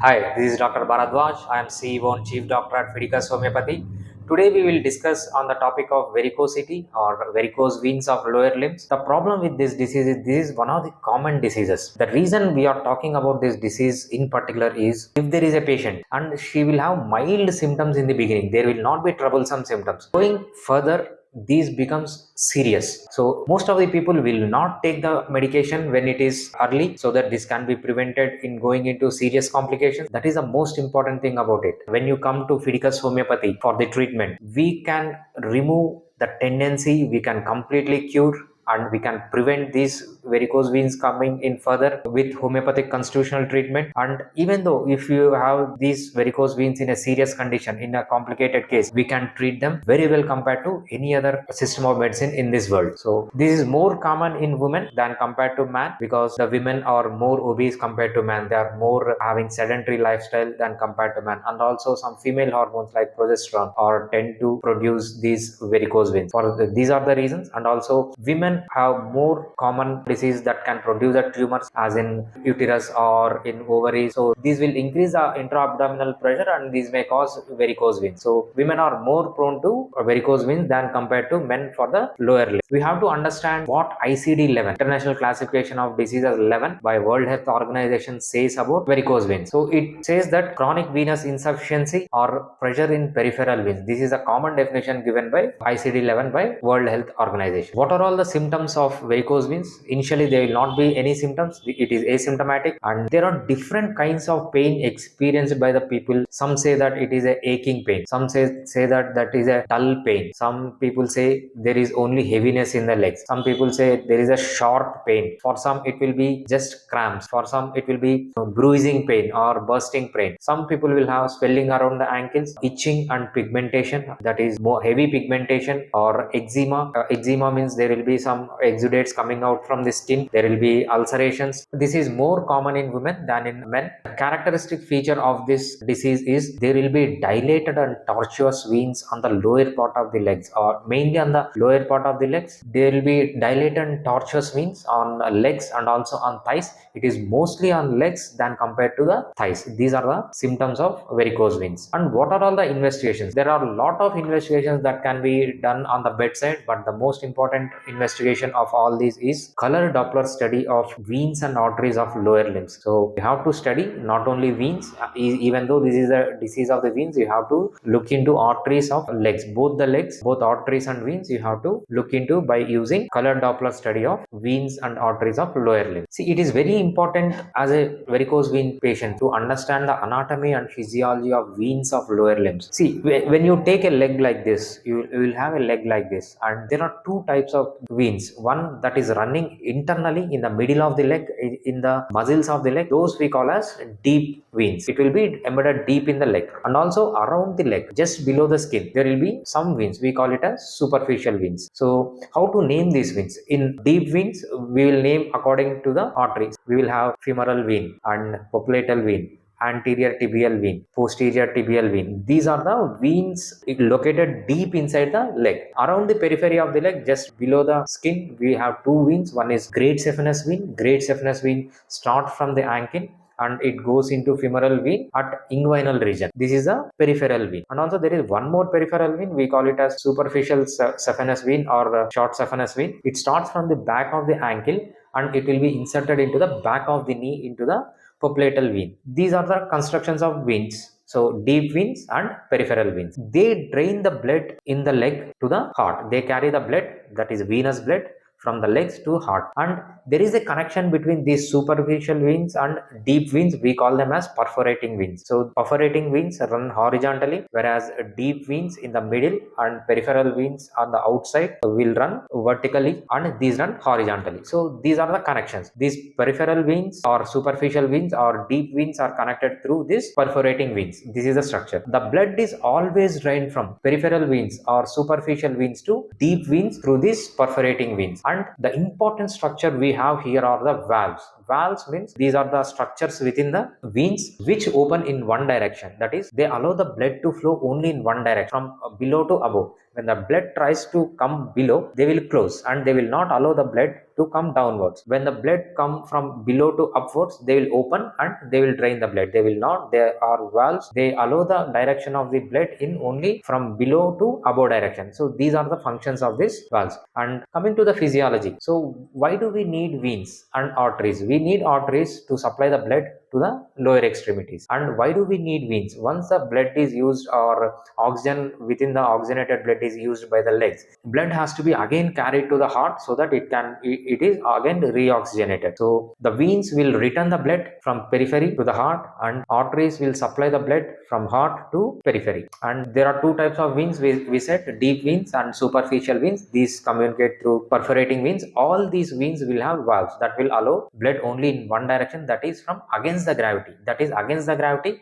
Hi, this is Dr. Bharadwaz. I am CEO and Chief Doctor at Fidicus Homeopathy. Today we will discuss on the topic of varicosity or varicose veins of lower limbs. The problem with this disease is this is one of the common diseases. The reason we are talking about this disease in particular is if there is a patient and she will have mild symptoms in the beginning, there will not be troublesome symptoms. Going further, these becomes serious, so most of the people will not take the medication when it is early, so that this can be prevented in going into serious complications. That is the most important thing about it. When you come to Fidicus Homeopathy for the treatment, we can remove the tendency, we can completely cure, and we can prevent these varicose veins coming in further with homeopathic constitutional treatment. And even though if you have these varicose veins in a serious condition, in a complicated case, we can treat them very well compared to any other system of medicine in this world. So this is more common in women than compared to man, because the women are more obese compared to man. They are more having sedentary lifestyle than compared to man, and also some female hormones like progesterone or tend to produce these varicose veins. These are the reasons. And also women have more common disease that can produce the tumors, as in uterus or in ovaries. So these will increase the intra-abdominal pressure and these may cause varicose veins. So women are more prone to varicose veins than compared to men for the lower limb. We have to understand what ICD-11, International Classification of Diseases 11 by World Health Organization, says about varicose veins. So it says that chronic venous insufficiency or pressure in peripheral veins. This is a common definition given by ICD-11 by World Health Organization. What are all the symptoms of varicose veins? Initially, there will not be any symptoms. It is asymptomatic, and there are different kinds of pain experienced by the people. Some say that it is a aching pain. Some say that that is a dull pain. Some people say there is only heaviness in the legs. Some people say there is a sharp pain. For some, it will be just cramps. For some, it will be bruising pain or bursting pain. Some people will have swelling around the ankles, itching and pigmentation, that is more heavy pigmentation, or eczema. Eczema means there will be some exudates coming out from the skin. There will be ulcerations. This is more common in women than in men. The characteristic feature of this disease is there will be dilated and tortuous veins on the lower part of the legs, or mainly on the lower part of the legs. There will be dilated and tortuous veins on legs and also on thighs. It is mostly on legs than compared to the thighs. These are the symptoms of varicose veins. And what are all the investigations? There are a lot of investigations that can be done on the bedside, but the most important investigation of all these is color Doppler study of veins and arteries of lower limbs. So you have to study not only veins, even though this is a disease of the veins, you have to look into arteries of legs, both arteries and veins you have to look into by using color Doppler study of veins and arteries of lower limbs. See, it is very important as a varicose vein patient to understand the anatomy and physiology of veins of lower limbs. See, when you take a leg like this, you will have a leg like this, and there are two types of veins. One that is running internally in the middle of the leg, in the muscles of the leg. Those we call as deep veins. It will be embedded deep in the leg, and also around the leg, just below the skin, there will be some veins. We call it as superficial veins. So how to name these veins? In deep veins, we will name according to the arteries. We will have femoral vein and popliteal vein, anterior tibial vein, posterior tibial vein. These are the veins located deep inside the leg. Around the periphery of the leg, just below the skin, we have two veins. One is great saphenous vein. Great saphenous vein starts from the ankle and it goes into femoral vein at inguinal region. This is the peripheral vein. And also there is one more peripheral vein. We call it as superficial saphenous vein or short saphenous vein. It starts from the back of the ankle and it will be inserted into the back of the knee into the popliteal vein. These are the constructions of veins. So deep veins and peripheral veins. They drain the blood in the leg to the heart. They carry the blood, that is venous blood, from the legs to heart. And there is a connection between these superficial veins and deep veins. We call them as perforating veins. So perforating veins run horizontally, whereas deep veins in the middle and peripheral veins on the outside will run vertically, and these run horizontally. So these are the connections. These peripheral veins or superficial veins or deep veins are connected through these perforating veins. This is the structure. The blood is always drained from peripheral veins or superficial veins to deep veins through these perforating veins. And the important structure we have here are the valves. Valves means these are the structures within the veins which open in one direction. That is, they allow the blood to flow only in one direction, from below to above. When the blood tries to come below, they will close and they will not allow the blood to to come downwards. When the blood come from below to upwards, they will open and they will drain the blood. They will not, there are valves, they allow the direction of the blood in only from below to above direction. So these are the functions of this valves. And coming to the physiology, so why do we need veins and arteries? We need arteries to supply the blood to the lower extremities. And why do we need veins? Once the blood is used, or oxygen within the oxygenated blood is used by the legs, blood has to be again carried to the heart so that it is again reoxygenated. So the veins will return the blood from periphery to the heart, and arteries will supply the blood from heart to periphery. And there are two types of veins, we said, deep veins and superficial veins. These communicate through perforating veins. All these veins will have valves that will allow blood only in one direction, that is from against the gravity,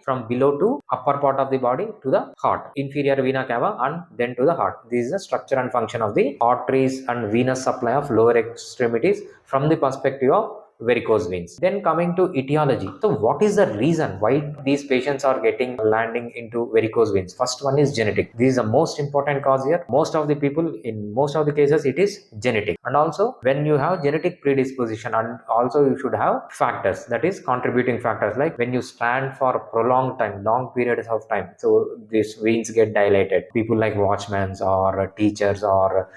from below to upper part of the body to the heart, inferior vena cava, and then to the heart. This is the structure and function of the arteries and venous supply of lower extremities from the perspective of varicose veins. Then coming to etiology, so what is the reason why these patients are getting landing into varicose veins? First one is genetic. This is the most important cause here. Most of the people, in most of the cases, it is genetic. And also when you have genetic predisposition, and also you should have factors, that is contributing factors, like when you stand for prolonged time, long periods of time, so these veins get dilated. People like watchmen or teachers or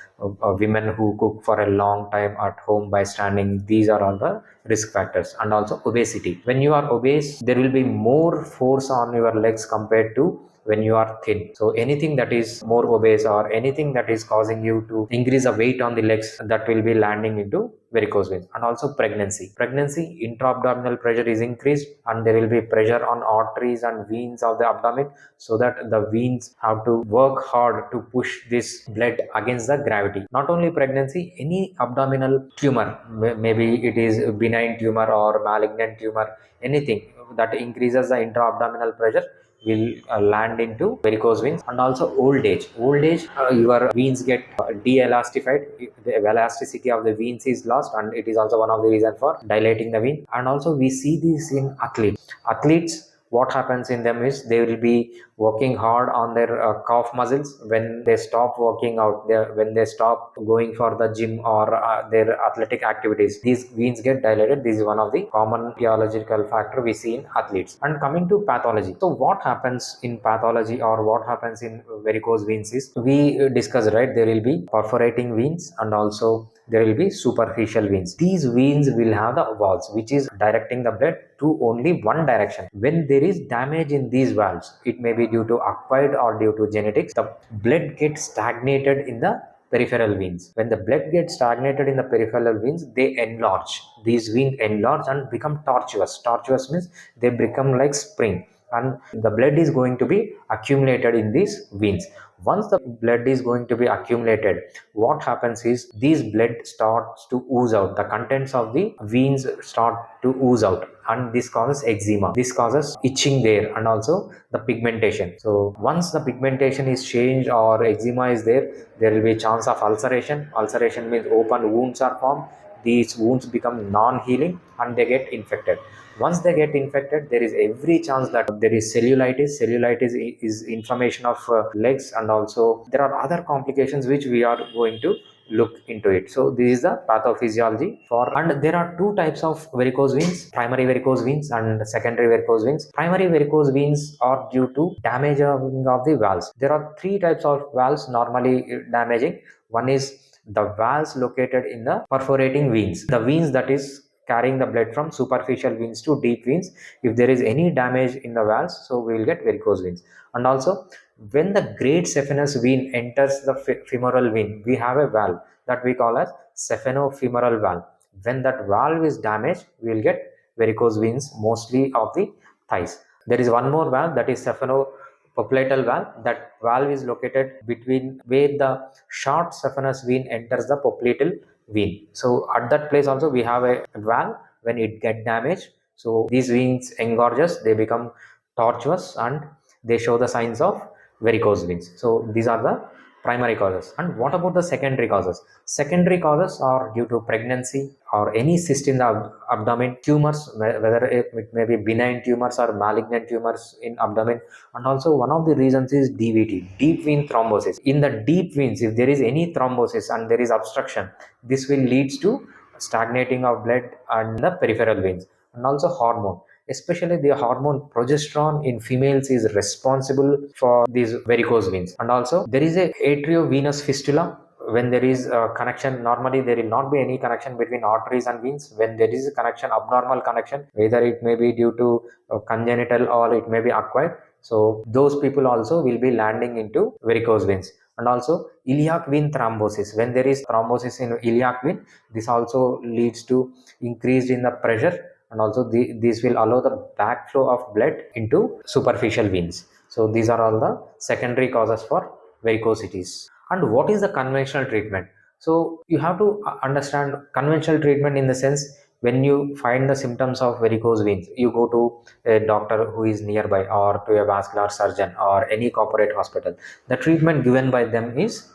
women who cook for a long time at home by standing, these are all the risk factors. And also obesity. When you are obese, there will be more force on your legs compared to when you are thin. So anything that is more obese, or anything that is causing you to increase the weight on the legs, that will be landing into varicose veins. And also pregnancy, intra-abdominal pressure is increased, and there will be pressure on arteries and veins of the abdomen, so that the veins have to work hard to push this blood against the gravity. Not only pregnancy, any abdominal tumor, maybe it is benign tumor or malignant tumor, anything that increases the intra-abdominal pressure will land into varicose veins. And also old age, your veins get de-elastified, the elasticity of the veins is lost, and it is also one of the reasons for dilating the vein. And also we see this in athletes. What happens in them is they will be working hard on their calf muscles. When they stop working out, when they stop going for the gym or their athletic activities, these veins get dilated. This is one of the common theological factor we see in athletes. And coming to pathology, so what happens in pathology, or what happens in varicose veins is, we discussed, right, there will be perforating veins, and also there will be superficial veins. These veins will have the valves which is directing the blood to only one direction. When there is damage in these valves, it may be due to acquired or due to genetics, the blood gets stagnated in the peripheral veins. When the blood gets stagnated in the peripheral veins, they enlarge. These veins enlarge and become tortuous. Tortuous means they become like spring, and the blood is going to be accumulated in these veins. Once the blood is going to be accumulated, what happens is these blood starts to ooze out. The contents of the veins start to ooze out, and this causes eczema, this causes itching there, and also the pigmentation. So once the pigmentation is changed or eczema is there, there will be a chance of ulceration. Ulceration means open wounds are formed. These wounds become non-healing and they get infected. Once they get infected, there is every chance that there is cellulitis. Cellulitis is inflammation of legs, and also there are other complications which we are going to look into it. So this is the pathophysiology for. And there are two types of varicose veins: primary varicose veins and secondary varicose veins. Primary varicose veins are due to damage of the valves. There are three types of valves normally damaging. One is the valves located in the perforating veins, the veins that is carrying the blood from superficial veins to deep veins. If there is any damage in the valves, so we will get varicose veins. And also when the great saphenous vein enters the femoral vein, we have a valve that we call as saphenofemoral valve. When that valve is damaged, we will get varicose veins, mostly of the thighs. There is one more valve, that is popliteal valve. That valve is located between where the short saphenous vein enters the popliteal vein. So at that place also we have a valve. When it get damaged, so these veins engorges, they become tortuous, and they show the signs of varicose veins. So these are the primary causes. And what about the secondary causes? Secondary causes are due to pregnancy or any cyst in the abdomen, tumors, whether it may be benign tumors or malignant tumors in abdomen. And also one of the reasons is DVT, deep vein thrombosis. In the deep veins, if there is any thrombosis and there is obstruction, this will lead to stagnating of blood and the peripheral veins. And also hormone, especially the hormone progesterone in females is responsible for these varicose veins. And also there is a atriovenous fistula. When there is a connection, normally there will not be any connection between arteries and veins. When there is a connection, abnormal connection, whether it may be due to congenital or it may be acquired, so those people also will be landing into varicose veins. And also iliac vein thrombosis, when there is thrombosis in iliac vein, this also leads to increase in the pressure, and also this will allow the backflow of blood into superficial veins. So these are all the secondary causes for varicosities. And what is the conventional treatment? So you have to understand conventional treatment in the sense, when you find the symptoms of varicose veins, you go to a doctor who is nearby, or to a vascular surgeon or any corporate hospital. The treatment given by them is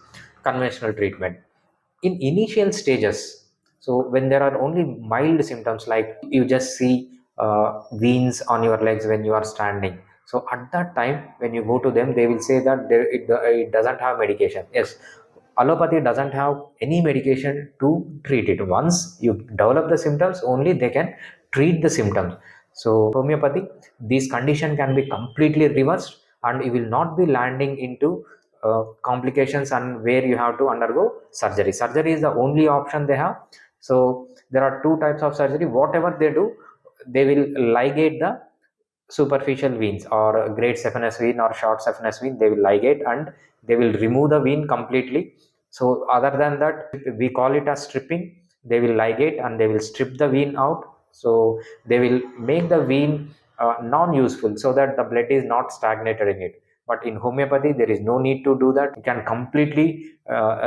conventional treatment. In initial stages, so when there are only mild symptoms, like you just see veins on your legs when you are standing, so at that time when you go to them, they will say that it doesn't have medication. Yes, allopathy doesn't have any medication to treat it. Once you develop the symptoms, only they can treat the symptoms. So homeopathy, this condition can be completely reversed, and you will not be landing into complications and where you have to undergo surgery. Surgery is the only option they have. So there are two types of surgery. Whatever they do, they will ligate the superficial veins, or great saphenous vein or short saphenous vein. They will ligate and they will remove the vein completely. So other than that, we call it as stripping. They will ligate and they will strip the vein out. So they will make the vein non-useful, so that the blood is not stagnated in it. But in homeopathy, there is no need to do that. You can completely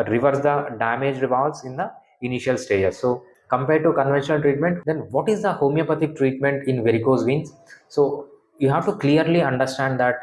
reverse the damaged valves in the initial stages. So compared to conventional treatment, then what is the homeopathic treatment in varicose veins? So you have to clearly understand that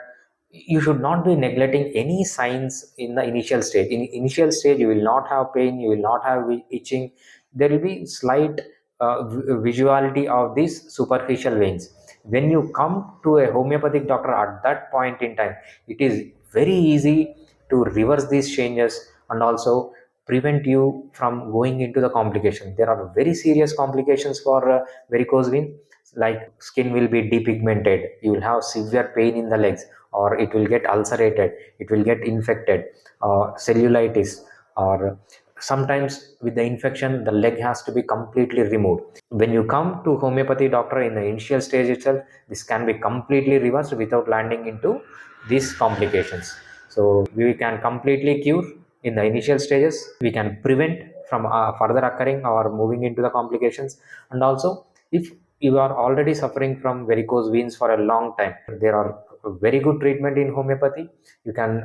you should not be neglecting any signs in the initial stage. In initial stage, you will not have pain, you will not have itching. There will be slight visuality of these superficial veins. When you come to a homeopathic doctor at that point in time, it is very easy to reverse these changes, and also prevent you from going into the complication. There are very serious complications for varicose vein, like skin will be depigmented, you will have severe pain in the legs, or it will get ulcerated, it will get infected, cellulitis, or sometimes with the infection the leg has to be completely removed. When you come to homeopathy doctor in the initial stage itself, this can be completely reversed without landing into these complications. So we can completely cure in the initial stages, we can prevent from further occurring or moving into the complications. And also, if you are already suffering from varicose veins for a long time, there are very good treatment in homeopathy. You can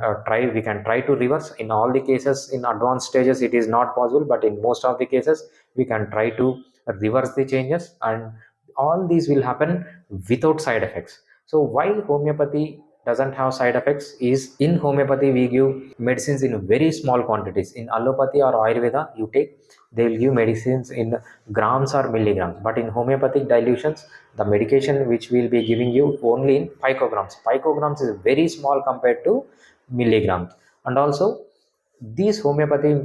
we can try to reverse. In all the cases, in advanced stages it is not possible, but in most of the cases we can try to reverse the changes, and all these will happen without side effects. So why homeopathy doesn't have side effects is, in homeopathy we give medicines in very small quantities. In allopathy or ayurveda, you take, they will give medicines in grams or milligrams, but in homeopathic dilutions, the medication which we will be giving you only in picograms. Picograms is very small compared to milligrams. And also these homeopathy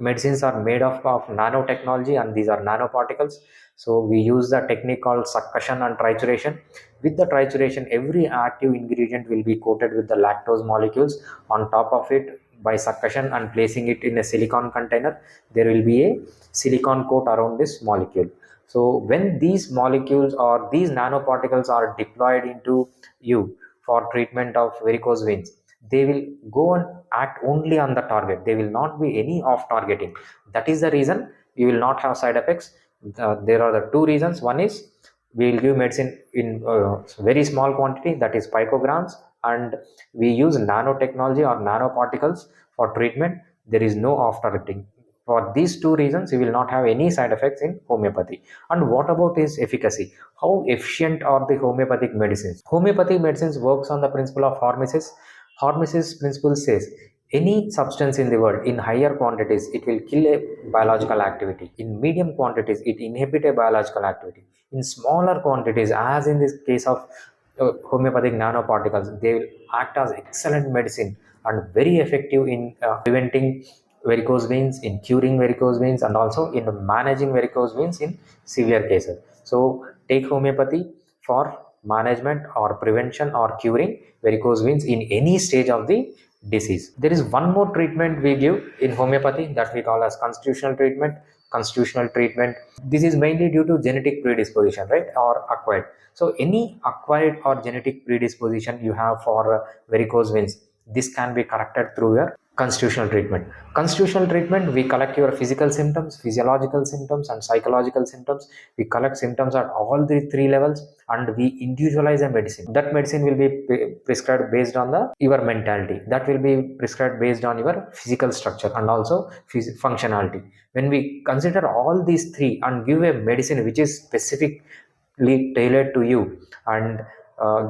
medicines are made of nanotechnology, and these are nanoparticles. So we use the technique called succussion and trituration. With the trituration, every active ingredient will be coated with the lactose molecules. On top of it, by succussion and placing it in a silicon container, there will be a silicon coat around this molecule. So when these molecules or these nanoparticles are deployed into you for treatment of varicose veins, they will go and act only on the target. They will not be any off targeting. That is the reason you will not have side effects. There are the two reasons. One is, we will give medicine in very small quantity, that is picograms, and we use nanotechnology or nanoparticles for treatment. There is no off targeting. For these two reasons, you will not have any side effects in homeopathy. And what about its efficacy? How efficient are the homeopathic medicines? Homeopathic medicines works on the principle of hormesis. Hormesis principle says, any substance in the world in higher quantities, it will kill a biological activity. In medium quantities, it inhibit a biological activity. In smaller quantities, as in this case of homeopathic nanoparticles, they will act as excellent medicine and very effective in preventing varicose veins, in curing varicose veins, and also in managing varicose veins in severe cases. So take homeopathy for management or prevention or curing varicose veins in any stage of the disease. There is one more treatment we give in homeopathy that we call as constitutional treatment. Constitutional treatment, this is mainly due to genetic predisposition, right, or acquired. So any acquired or genetic predisposition you have for varicose veins, this can be corrected through your constitutional treatment. Constitutional treatment, we collect your physical symptoms, physiological symptoms, and psychological symptoms. We collect symptoms at all the three levels, and we individualize a medicine. That medicine will be prescribed based on the your mentality. That will be prescribed based on your physical structure and also functionality. When we consider all these three and give a medicine which is specifically tailored to you and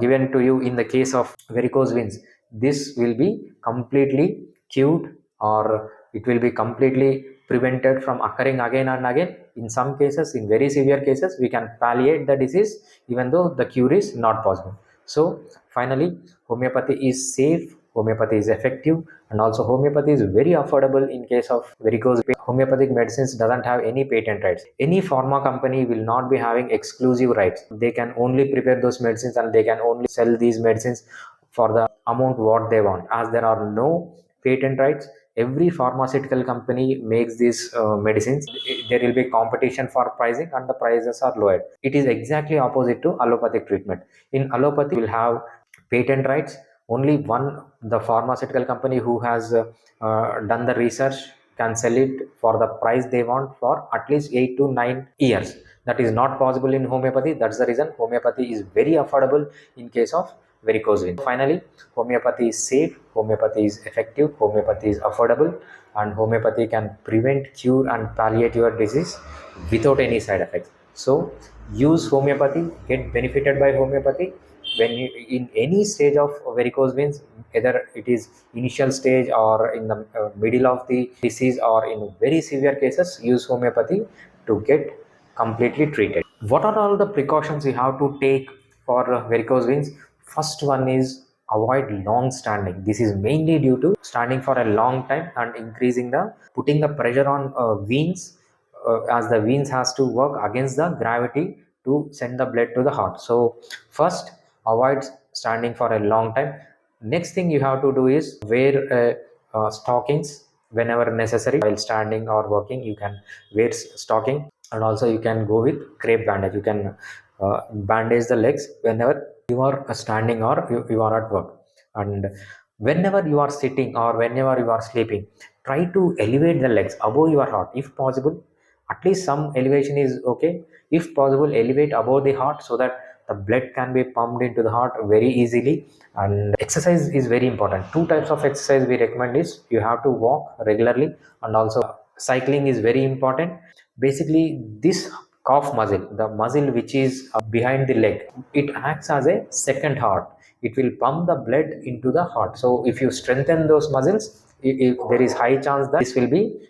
given to you in the case of varicose veins, this will be completely cured, or it will be completely prevented from occurring again and again. In some cases, in very severe cases, we can palliate the disease even though the cure is not possible. So finally, homeopathy is safe, homeopathy is effective, and also homeopathy is very affordable in case of varicose veins. Homeopathic medicines doesn't have any patent rights. Any pharma company will not be having exclusive rights. They can only prepare those medicines and they can only sell these medicines for the amount what they want. As there are no patent rights, every pharmaceutical company makes these medicines. There will be competition for pricing and the prices are lowered. It is exactly opposite to allopathic treatment. In allopathy, you will have patent rights. Only one, the pharmaceutical company who has done the research can sell it for the price they want for at least 8 to 9 years. That is not possible in homeopathy. That's the reason homeopathy is very affordable in case of varicose veins. Finally, homeopathy is safe, homeopathy is effective, homeopathy is affordable, and homeopathy can prevent, cure, and palliate your disease without any side effects. So use homeopathy, get benefited by homeopathy when you in any stage of varicose veins, either it is initial stage or in the middle of the disease or in very severe cases. Use homeopathy to get completely treated. What are all the precautions you have to take for varicose veins? First one is avoid long standing. This is mainly due to standing for a long time and increasing the putting the pressure on veins, as the veins has to work against the gravity to send the blood to the heart. So first, avoid standing for a long time. Next thing you have to do is wear stockings whenever necessary. While standing or working, you can wear stocking, and also you can go with crepe bandage. You can bandage the legs whenever you are standing or you are at work. And whenever you are sitting or whenever you are sleeping, try to elevate the legs above your heart if possible. At least some elevation is okay. If possible, elevate above the heart so that the blood can be pumped into the heart very easily. And exercise is very important. Two types of exercise we recommend is you have to walk regularly, and also cycling is very important. Basically, this calf muscle, the muscle which is behind the leg, it acts as a second heart. It will pump the blood into the heart. So if you strengthen those muscles, there is high chance that this will be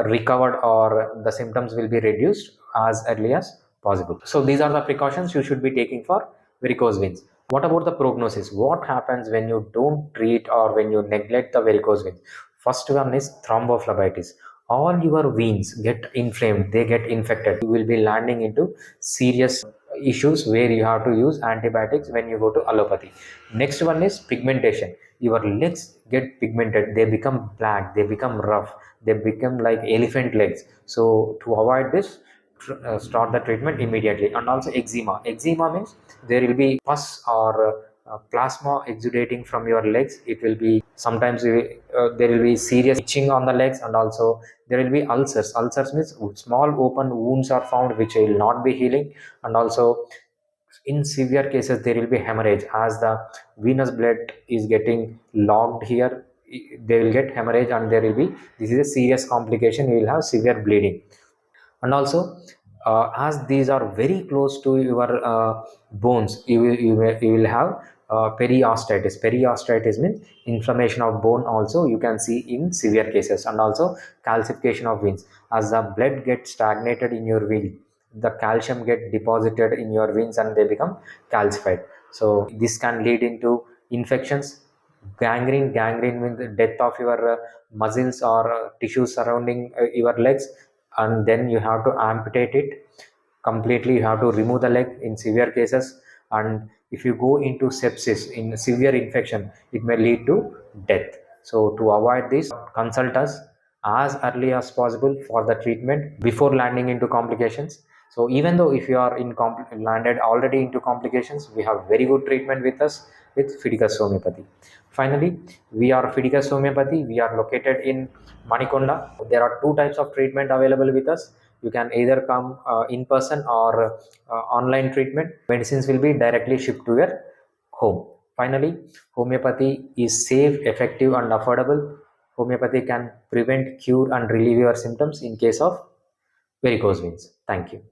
recovered or the symptoms will be reduced as early as possible. So these are the precautions you should be taking for varicose veins. What about the prognosis? What happens when you don't treat or when you neglect the varicose veins? First one is thrombophlebitis. All your veins get inflamed, they get infected. You will be landing into serious issues where you have to use antibiotics when you go to allopathy. Next one is pigmentation. Your legs get pigmented, they become black, they become rough, they become like elephant legs. So to avoid this, start the treatment immediately. And also eczema means there will be pus or plasma exudating from your legs. It will be sometimes there will be serious itching on the legs, and also there will be ulcers means small open wounds are found which will not be healing. And also in severe cases there will be hemorrhage, as the venous blood is getting locked here. They will get hemorrhage and there will be, this is a serious complication, you will have severe bleeding. And also as these are very close to your bones, you will have periostitis means inflammation of bone also you can see in severe cases. And also calcification of veins, as the blood gets stagnated in your vein, the calcium get deposited in your veins and they become calcified. So this can lead into infections. Gangrene means the death of your muscles or tissues surrounding your legs, and then you have to amputate it completely. You have to remove the leg in severe cases, and if you go into sepsis, in severe infection, it may lead to death. So to avoid this, consult us as early as possible for the treatment before landing into complications. So even though if you are in landed already into complications, we have very good treatment with us with Fidicus Homeopathy. Finally, we are Fidicus Homeopathy. We are located in Manikonda. There are two types of treatment available with us. You can either come in person or online treatment. Medicines will be directly shipped to your home. Finally, homeopathy is safe, effective, and affordable. Homeopathy can prevent, cure, and relieve your symptoms in case of varicose veins. Thank you.